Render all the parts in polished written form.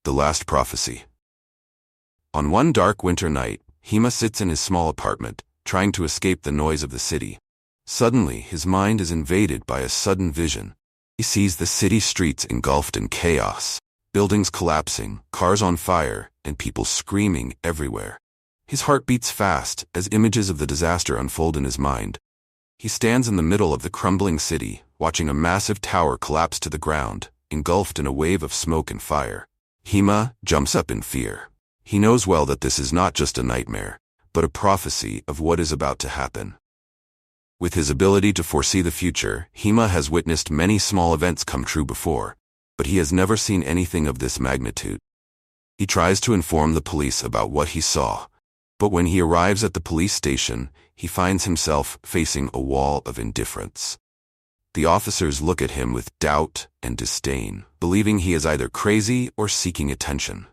The Last Prophecy. On one dark winter night, Hema sits in his small apartment, trying to escape the noise of the city. Suddenly, his mind is invaded by a sudden vision. He sees the city streets engulfed in chaos, buildings collapsing, cars on fire, and people screaming everywhere. His heart beats fast as images of the disaster unfold in his mind. He stands in the middle of the crumbling city, watching a massive tower collapse to the ground, engulfed in a wave of smoke and fire. Hema jumps up in fear. He knows well that this is not just a nightmare, but a prophecy of what is about to happen. With his ability to foresee the future, Hema has witnessed many small events come true before, but he has never seen anything of this magnitude. He tries to inform the police about what he saw, but when he arrives at the police station, he finds himself facing a wall of indifference. The officers look at him with doubt and disdain, believing he is either crazy or seeking attention.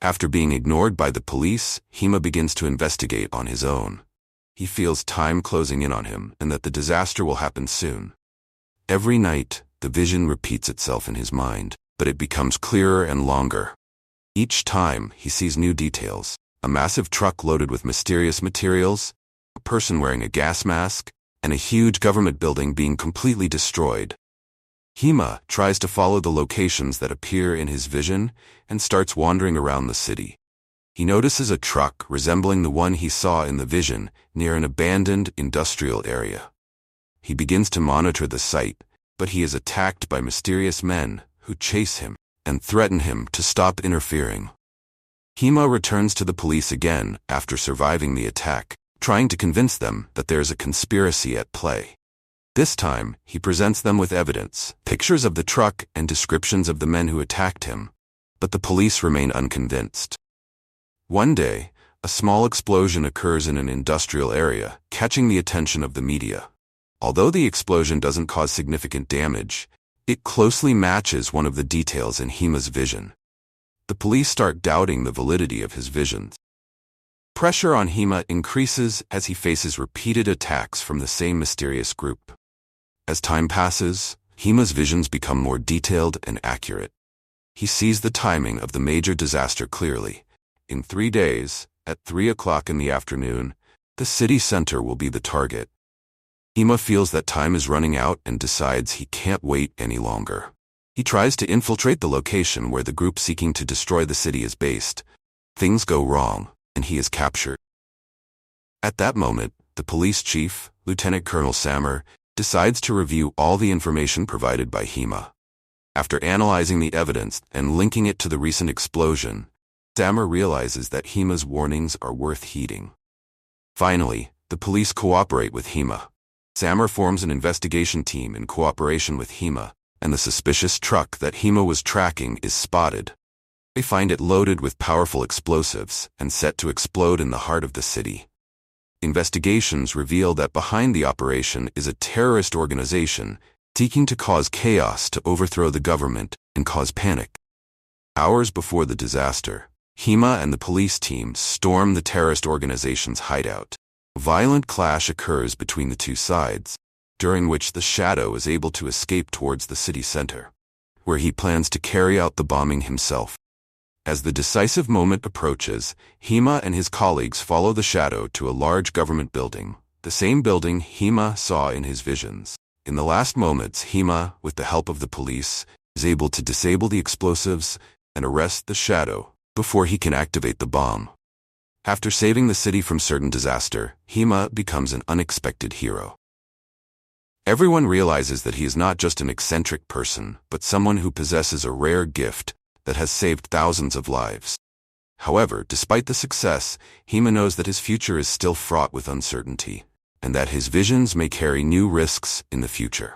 After being ignored by the police, Hema begins to investigate on his own. He feels time closing in on him and that the disaster will happen soon. Every night, the vision repeats itself in his mind, but it becomes clearer and longer. Each time, he sees new details: a massive truck loaded with mysterious materials, a person wearing a gas mask, and a huge government building being completely destroyed. Hema tries to follow the locations that appear in his vision and starts wandering around the city. He notices a truck resembling the one he saw in the vision near an abandoned industrial area. He begins to monitor the site, but he is attacked by mysterious men who chase him and threaten him to stop interfering. Hema returns to the police again after surviving the attack, trying to convince them that there is a conspiracy at play. This time, he presents them with evidence, pictures of the truck and descriptions of the men who attacked him, but the police remain unconvinced. One day, a small explosion occurs in an industrial area, catching the attention of the media. Although the explosion doesn't cause significant damage, it closely matches one of the details in Hema's vision. The police start doubting the validity of his visions. Pressure on Hema increases as he faces repeated attacks from the same mysterious group. As time passes, Hema's visions become more detailed and accurate. He sees the timing of the major disaster clearly. In 3 days, at 3 o'clock in the afternoon, the city center will be the target. Hema feels that time is running out and decides he can't wait any longer. He tries to infiltrate the location where the group seeking to destroy the city is based. Things go wrong, and he is captured. At that moment, the police chief, Lieutenant Colonel Saamer, decides to review all the information provided by Hema. After analyzing the evidence and linking it to the recent explosion, Saamer realizes that Hema's warnings are worth heeding. Finally, the police cooperate with Hema. Saamer forms an investigation team in cooperation with Hema, and the suspicious truck that Hema was tracking is spotted. They find it loaded with powerful explosives and set to explode in the heart of the city. Investigations reveal that behind the operation is a terrorist organization seeking to cause chaos to overthrow the government and cause panic. Hours before the disaster, Hema and the police team storm the terrorist organization's hideout. A violent clash occurs between the two sides, during which the Shadow is able to escape towards the city center, where he plans to carry out the bombing himself. As the decisive moment approaches, Hema and his colleagues follow the Shadow to a large government building, the same building Hema saw in his visions. In the last moments, Hema, with the help of the police, is able to disable the explosives and arrest the Shadow before he can activate the bomb. After saving the city from certain disaster, Hema becomes an unexpected hero. Everyone realizes that he is not just an eccentric person, but someone who possesses a rare gift that has saved thousands of lives. However, despite the success, Hema knows that his future is still fraught with uncertainty, and that his visions may carry new risks in the future.